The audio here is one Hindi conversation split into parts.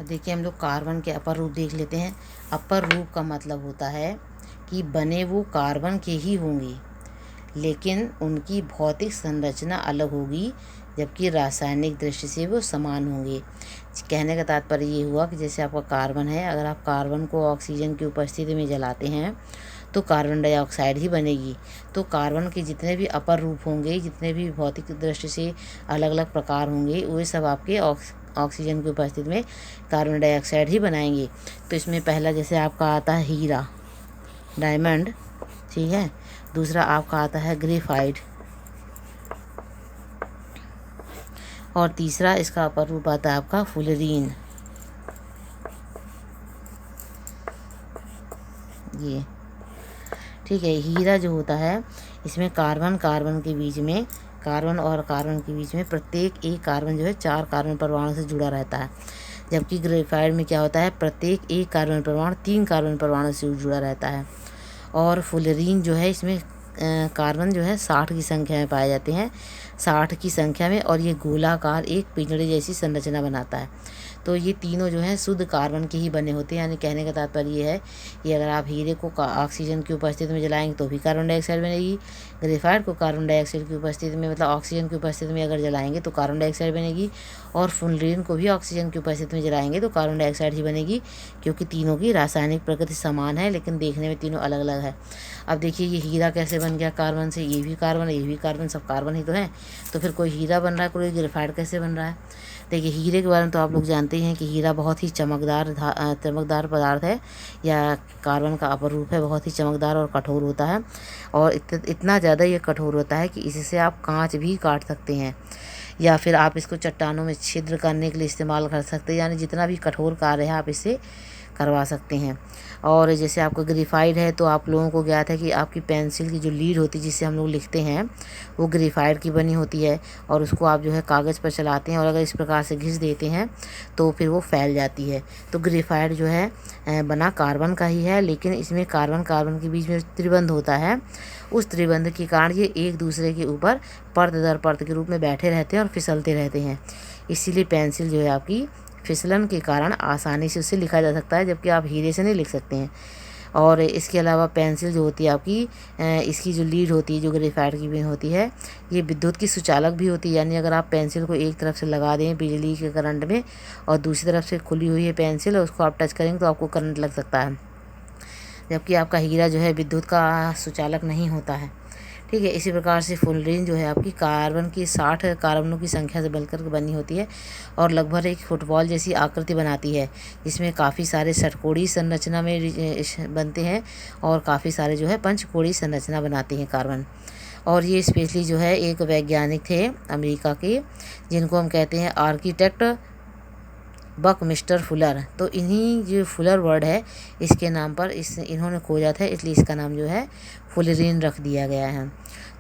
देखिए हम लोग कार्बन के अपर रूप देख लेते हैं। अपर रूप का मतलब होता है कि बने वो कार्बन के ही होंगे, लेकिन उनकी भौतिक संरचना अलग होगी, जबकि रासायनिक दृष्टि से वो समान होंगे। कहने का तात्पर्य ये हुआ कि जैसे आपका कार्बन है, अगर आप कार्बन को ऑक्सीजन की उपस्थिति में जलाते हैं तो कार्बन डाइऑक्साइड ही बनेगी। तो कार्बन के जितने भी अपर रूप होंगे, जितने भी भौतिक दृष्टि से अलग अलग प्रकार होंगे, वो सब आपके ऑक्सीजन की उपस्थिति में कार्बन डाइऑक्साइड ही बनाएंगे। तो इसमें पहला जैसे आपका आता है हीरा, डायमंड, ठीक है। दूसरा आपका आता है ग्रेफाइट, और तीसरा इसका अपर रूप आता है आपका फुलरीन। ये ठीक है। हीरा जो होता है, इसमें कार्बन और कार्बन के बीच में प्रत्येक एक कार्बन जो है 4 कार्बन परमाणु से जुड़ा रहता है, जबकि ग्रेफाइट में क्या होता है, प्रत्येक एक कार्बन परमाणु 3 कार्बन परमाणु से जुड़ा रहता है। और फुलरीन जो है, इसमें कार्बन जो है 60 की संख्या में पाए जाते हैं, 60 की संख्या में, और ये गोलाकार एक पिंजड़े जैसी संरचना बनाता है। तो ये तीनों जो हैं शुद्ध कार्बन के ही बने होते हैं। यानी कहने का तात्पर्य ये है कि अगर आप हीरे को ऑक्सीजन की उपस्थिति में जलाएंगे तो भी कार्बन डाइऑक्साइड बनेगी, ग्रेफाइट को कार्बन डाइऑक्साइड की उपस्थिति में, मतलब ऑक्सीजन की उपस्थिति में अगर जलाएंगे तो कार्बन डाइऑक्साइड बनेगी, और फुलरीन को भी ऑक्सीजन की उपस्थिति में जलाएंगे तो कार्बन डाइऑक्साइड ही बनेगी, क्योंकि तीनों की रासायनिक प्रकृति समान है, लेकिन देखने में तीनों अलग अलग है। अब देखिए ये हीरा कैसे बन गया कार्बन से, ये भी कार्बन है, ये भी कार्बन, सब कार्बन ही तो है। तो फिर कोई हीरा बन रहा है, कोई ग्रेफाइट कैसे बन रहा है। देखिए हीरे के बारे में तो आप लोग जानते ही हैं कि हीरा बहुत ही चमकदार पदार्थ है, या कार्बन का अपर रूप है, बहुत ही चमकदार और कठोर होता है। और इतना ज़्यादा ये कठोर होता है कि इससे आप कांच भी काट सकते हैं, या फिर आप इसको चट्टानों में छिद्र करने के लिए इस्तेमाल कर सकते हैं। यानी जितना भी कठोर कार्य है आप इससे करवा सकते हैं। और जैसे आपका ग्रेफाइट है, तो आप लोगों को ज्ञात है कि आपकी पेंसिल की जो लीड होती है जिससे हम लोग लिखते हैं, वो ग्रेफाइट की बनी होती है, और उसको आप जो है कागज़ पर चलाते हैं, और अगर इस प्रकार से घिस देते हैं तो फिर वो फैल जाती है। तो ग्रेफाइट जो है बना कार्बन का ही है, लेकिन इसमें कार्बन के बीच में त्रिबंध होता है, उस त्रिबंध के कारण ये एक दूसरे के ऊपर परत दर परत के रूप में बैठे रहते हैं और फिसलते रहते हैं। इसीलिए पेंसिल जो है आपकी फिसलन के कारण आसानी से उससे लिखा जा सकता है, जबकि आप हीरे से नहीं लिख सकते हैं। और इसके अलावा पेंसिल जो होती है आपकी, इसकी जो लीड होती है जो ग्रेफाइट की भी होती है, ये विद्युत की सुचालक भी होती है। यानी अगर आप पेंसिल को एक तरफ से लगा दें बिजली के करंट में, और दूसरी तरफ से खुली हुई है पेंसिल और उसको आप टच करेंगे तो आपको करंट लग सकता है, जबकि आपका हीरा जो है विद्युत का सुचालक नहीं होता है। ठीक है। इसी प्रकार से फुलरीन जो है आपकी कार्बन की 60 कार्बनों की संख्या से मिलकर बनी होती है, और लगभग एक फुटबॉल जैसी आकृति बनाती है, जिसमें काफ़ी सारे षटकोणीय संरचना में बनते हैं, और काफ़ी सारे जो है पंचकोणीय संरचना बनाते हैं कार्बन। और ये स्पेशली जो है एक वैज्ञानिक थे अमेरिका के, जिनको हम कहते हैं आर्किटेक्ट बकमिस्टर फुलर। तो इन्हीं जो फुलर वर्ड है, इसके नाम पर इन्होंने खोजा था, इसलिए इसका नाम जो है फुलरीन रख दिया गया है।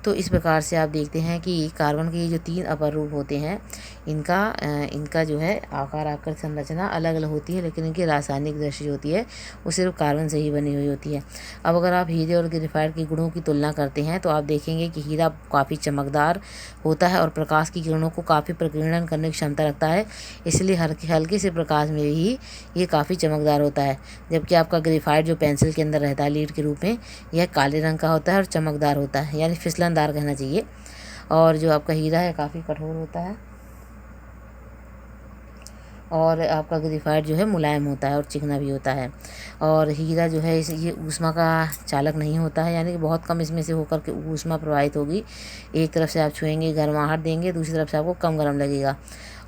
तो इस प्रकार से आप देखते हैं कि कार्बन के जो 3 अपर रूप होते हैं, इनका जो है आकार आकृति संरचना अलग अलग होती है, लेकिन इनकी रासायनिक दृष्टि होती है वो सिर्फ कार्बन से ही बनी हुई होती है। अब अगर आप हीरे और ग्रेफाइट के गुणों की तुलना करते हैं तो आप देखेंगे कि हीरा काफ़ी चमकदार होता है और प्रकाश की किरणों को काफ़ी प्रकीर्णन करने की क्षमता रखता है, इसलिए हल्के से प्रकाश में ही ये काफ़ी चमकदार होता है। जबकि आपका ग्रेफाइट जो पेंसिल के अंदर रहता है लीड के रूप में, यह काले रंग का होता है और चमकदार होता है, यानी फिसलनदार कहना चाहिए। और जो आपका हीरा है काफ़ी कठोर होता है, और आपका ग्रेफाइट जो है मुलायम होता है और चिकना भी होता है। और हीरा जो है ये ऊष्मा का चालक नहीं होता है, यानी कि बहुत कम इसमें से होकर के ऊष्मा प्रवाहित होगी। एक तरफ से आप छुएंगे गर्माहट देंगे, दूसरी तरफ से आपको कम गर्म लगेगा।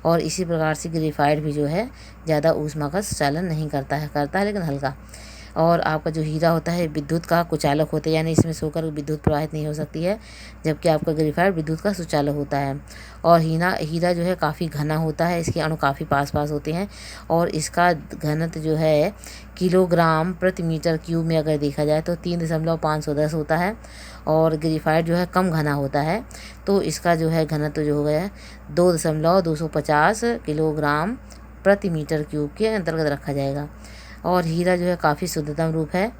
और इसी प्रकार से ग्रेफाइट भी जो है ज़्यादा ऊष्मा का चालन नहीं करता है लेकिन हल्का। और आपका जो हीरा होता है विद्युत का कुचालक होता है, यानी इसमें से होकर विद्युत प्रवाहित नहीं हो सकती है, जबकि आपका ग्रेफाइट विद्युत का सुचालक होता है। और हीरा जो है काफ़ी घना होता है, इसके अणु काफ़ी पास होते हैं, और इसका घनत्व जो है किलोग्राम प्रति मीटर क्यूब में अगर देखा जाए तो 3.510 होता है। और ग्रेफाइट जो है कम घना होता है, तो इसका जो है घनत्व जो हो गया 2.250 किलोग्राम प्रति मीटर क्यूब के अंतर्गत रखा जाएगा। और हीरा जो है काफ़ी शुद्धतम रूप है,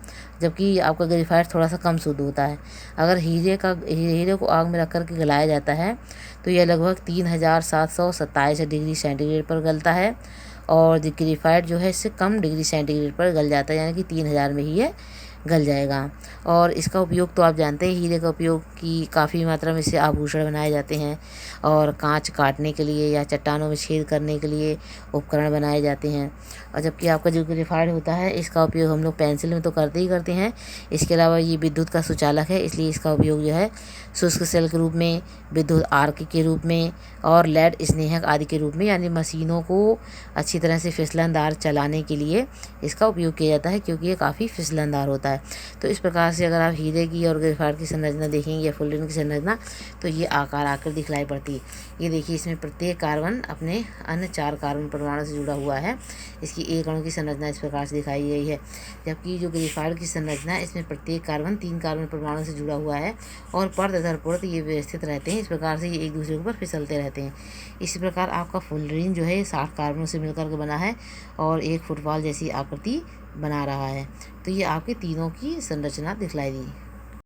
जबकि आपका ग्रेफाइट थोड़ा सा कम शुद्ध होता है। अगर हीरे को आग में रख कर के गलाया जाता है तो यह लगभग 3727 डिग्री सेंटीग्रेड पर गलता है, और जो ग्रेफाइट जो है इससे कम डिग्री सेंटीग्रेड पर गल जाता है, यानी कि 3000 में ही ये गल जाएगा। और इसका उपयोग तो आप जानते हैं, हीरे का उपयोग की काफ़ी मात्रा में इससे आभूषण बनाए जाते हैं और कांच काटने के लिए या चट्टानों में छेद करने के लिए उपकरण बनाए जाते हैं। और जबकि आपका जो ग्रेफाइट होता है इसका उपयोग हम लोग पेंसिल में तो करते ही करते हैं, इसके अलावा ये विद्युत का सुचालक है, इसलिए इसका उपयोग जो है शुष्क सेल के रूप में, विद्युत आर्क के रूप में और लेड स्नेहक आदि के रूप में, यानी मशीनों को अच्छी तरह से फिसलनदार चलाने के लिए इसका उपयोग किया जाता है, क्योंकि ये काफ़ी फिसलनदार होता है। तो इस प्रकार से अगर आप हीरे की और ग्रेफाइट की संरचना देखेंगे या फुलरिन की संरचना, तो ये आकार आकृति दिखलाई पड़ती है। ये देखिए, इसमें प्रत्येक कार्बन अपने अन्य 4 कार्बन परमाणु से जुड़ा हुआ है। इसकी एक अणु की संरचना इस प्रकार से दिखाई गई है। जबकि जो ग्रेफाइट की संरचना है इसमें प्रत्येक कार्बन 3 कार्बन परमाणु से जुड़ा हुआ है और परत दर परत ये व्यवस्थित रहते हैं। इस प्रकार से ये एक दूसरे के ऊपर फिसलते रहते हैं। इसी प्रकार आपका फुलरिन जो है 60 कार्बनों से मिलकर के बना है और एक फुटबॉल जैसी आकृति बना रहा है। तो ये आपके तीनों की संरचना दिखलाई दी।